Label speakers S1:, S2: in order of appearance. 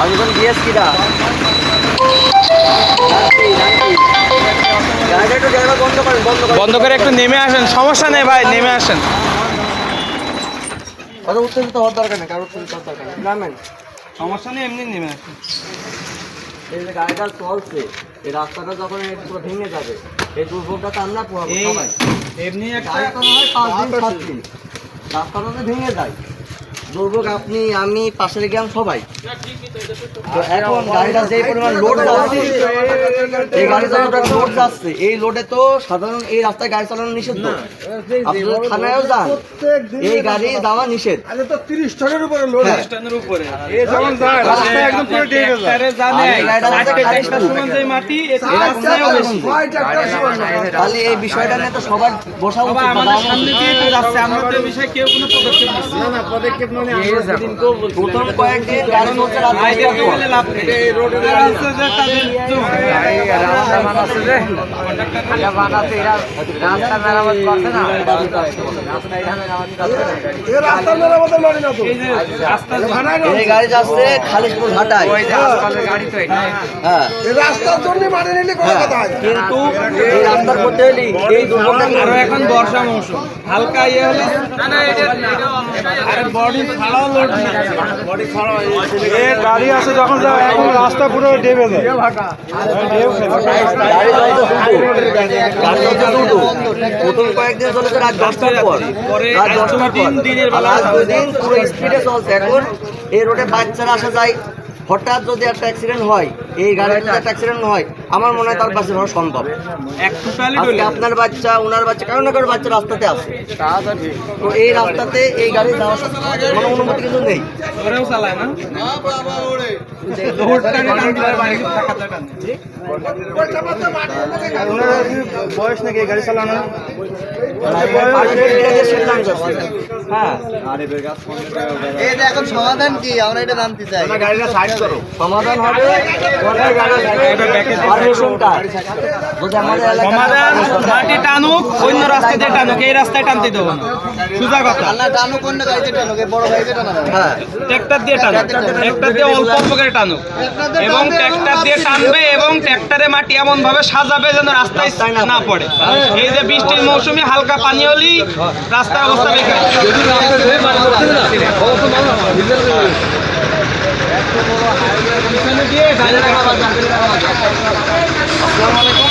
S1: আর যখন গিয়েছ কিরা গাড়িটা একটু ড্রাইভার বন্ধ করেন,
S2: বন্ধ করে একটু নেমে আসেন, সমস্যা নেই ভাই, নেমে আসেন।
S1: অত উত্তেজিত হওয়ার দরকার নেই, কারো উত্তেজিত হওয়ার দরকার নেই, নামেন।
S2: সমস্যা নেই, এমনি নেমে আসেন।
S1: এই যে গাড়িটা চলছে, এই রাস্তাটা যখন পুরো ভেঙে যাবে, এই দুর্ভোগটা তো আমরা পোহাবো
S2: এই
S1: সবাই।
S2: এমনি একটা
S1: গাড়ি তো নয় 5 দিন 7 দিন, রাস্তাটা তো ভেঙে যায়, দুর্ভোগ আপনি আমি পাশের গ্রাম সবাই। তো এখন গাড়িটা যে পরিমাণ লোড যাচ্ছে, এই গাড়ি যতটা লোড যাচ্ছে, এই লোডে তো সাধারণ এই রাস্তায় গাড়ি চালানো নিষেধ। আপনি থানায়ও যান, এই গাড়ি যাওয়া নিষেধ।
S3: আরে তো 30 টনের উপরে লোড,
S1: হ্যাঁ।
S2: 30 টনের উপরে।
S3: এই যেমন যায় রাস্তা একদম পুরো ডেবে যায়।
S2: ট্রাক্টরে জানে
S1: আর এই গাড়িটা যাচ্ছে
S2: 60
S1: খালি
S2: সমান যে মাটি, এই
S1: এই রাস্তায়ও বেশি।
S3: ছয় ট্রাক্টর সমান না।
S1: তাহলে এই বিষয়টা নিয়ে তো সবার বসা
S2: বাবা,
S1: উচিত।
S2: আমাদের সামনে দিয়ে তো যাচ্ছে, আমরা তো এই বিষয়ে কেউ কোনো পদক্ষেপ নিচ্ছি না।
S3: না পদক্ষেপ মানে
S1: প্রথম কয়েকদিন গাড়ি চলছে রাত
S2: আইডিয়া
S1: 10টার পর।
S2: বলে লাভ নেই। যারা আছে যে তাদের চুপ।
S3: এই রাস্তা মেরামতের মানে না তো।
S2: এই যে রাস্তা
S1: এই গাড়ি যাচ্ছে খালিশপুর ঘাটায়। হ্যাঁ,
S3: এই রাস্তার জন্য মানে নিলে কোনো কথা হয় না।
S1: কিন্তু এই রাস্তার করতে হলে এই দুর্ঘটনা
S2: আরো এখন বর্ষা মৌসুম, হালকা ইয়ে হলে আরে বডি ছাড়াও লোড নেই।
S3: গাড়ি আছে যখন যায় এখন রাস্তা পুরো ডেবে যায়।
S1: গাড়ি চলছে দ্রুত। প্রথম কয়েকদিন চলেছে রাত 10টার পর,
S2: পরে
S1: রাত
S2: আজ
S1: 10টার
S2: দুই দিন,
S1: পর।
S2: দিনের বেলা
S1: আর 2 দিন পুরো স্পিডে চলছে। এখন এই রোডে বাচ্চারা আসা যায়, হঠাৎ যদি একটা অ্যাক্সিডেন্ট হয়, এই গাড়িতে যদি একটা অ্যাক্সিডেন্ট হয়, আমার মনে হয় তার পাশে হওয়া সম্ভব।
S2: এক টোটালি
S1: আজকে
S2: ডলে
S1: আপনার বাচ্চা, ওনার বাচ্চা, কারো না কারো বাচ্চা রাস্তাতে আছে। তো এই রাস্তাতে এই গাড়ি যাওয়া মানে অনুমতি কিন্তু নেই।
S2: ওরেও চালায় না। লোড টানে টান দিলে বাড়ি থাকা দরকার নেই।
S3: বয়স নাকি গাড়ি চালানোর?
S1: হ্যাঁ,
S4: এখন সমাধান কি আমরা এটা জানতে চাই।
S1: সমাধান হবে পারমিশন কার্ড। যদি আমাদের এলাকায়
S2: সমাধান মাটি টানুক, অন্য রাস্তা দিয়ে টানুক, এই রাস্তায় টানতে দেবো না। সোজা কথা।
S4: আল্লাহ টানুক অন্য গাড়িতে টানুক, এই বড় গাড়িতে টানানো।
S1: হ্যাঁ,
S2: ট্রাক্টর দিয়ে টানুক, ট্রাক্টর দিয়ে অল্প অল্প করে টানুক, এবং ট্রাক্টর দিয়ে টানবে এবং ট্রাক্টরে মাটি এমন ভাবে সাজাবে যেন রাস্তায় না পড়ে। এই যে বৃষ্টির মৌসুমে হালকা পানি হলেই রাস্তার অবস্থা বেকার।
S1: আসসালামু আলাইকুম।